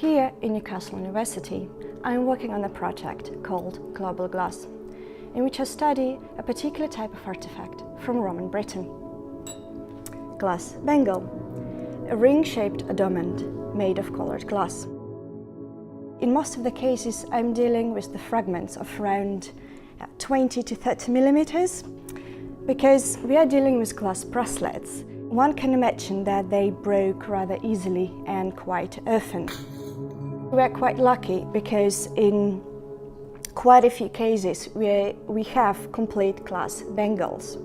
Here in Newcastle University, I am working on a project called Global Glass, in which I study a particular type of artifact from Roman Britain. Glass bangle, a ring-shaped adornment made of colored glass. In most of the cases, I'm dealing with the fragments of around 20 to 30 millimeters. Because we are dealing with glass bracelets, one can imagine that they broke rather easily and quite often. We are quite lucky because in quite a few cases we have complete glass bangles.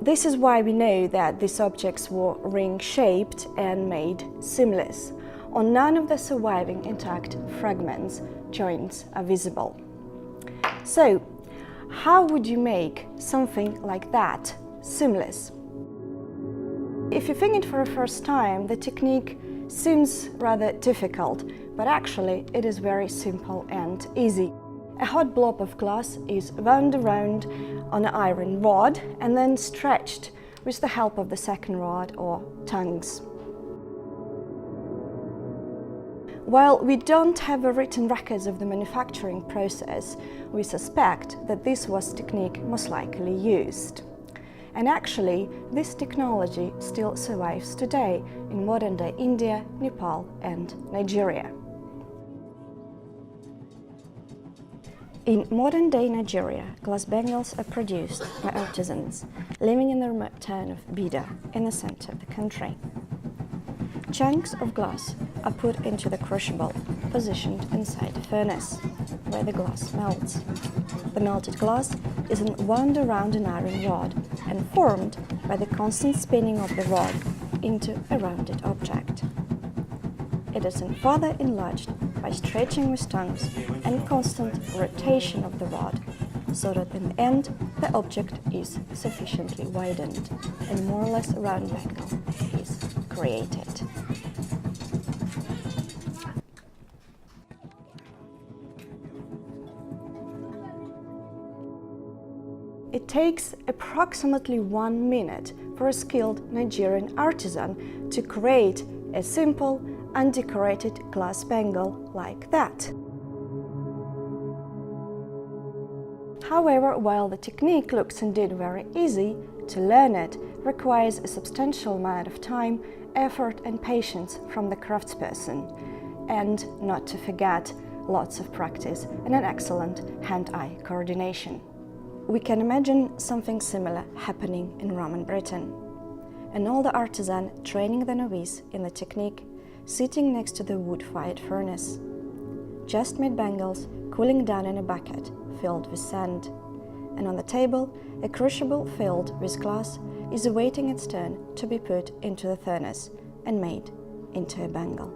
This is why we know that these objects were ring-shaped and made seamless. On none of the surviving intact fragments, joints are visible. So, how would you make something like that seamless? If you think it for the first time, the technique seems rather difficult, but actually it is very simple and easy. A hot blob of glass is wound around on an iron rod and then stretched with the help of the second rod or tongues. While we don't have written records of the manufacturing process, we suspect that this was technique most likely used. And actually, this technology still survives today in modern-day India, Nepal and Nigeria. In modern-day Nigeria, glass bangles are produced by artisans living in the remote town of Bida in the center of the country. Chunks of glass are put into the crucible, positioned inside the furnace, where the glass melts. The melted glass is then wound around an iron rod and formed by the constant spinning of the rod into a rounded object. It is then further enlarged by stretching with tongues and constant rotation of the rod, so that in the end the object is sufficiently widened and more or less a round bangle is created. It takes approximately 1 minute for a skilled Nigerian artisan to create a simple, undecorated glass bangle like that. However, while the technique looks indeed very easy, to learn it requires a substantial amount of time, effort and patience from the craftsperson, and not to forget, lots of practice and an excellent hand-eye coordination. We can imagine something similar happening in Roman Britain. An older artisan training the novice in the technique, sitting next to the wood-fired furnace. Just made bangles cooling down in a bucket filled with sand, and on the table a crucible filled with glass is awaiting its turn to be put into the furnace and made into a bangle.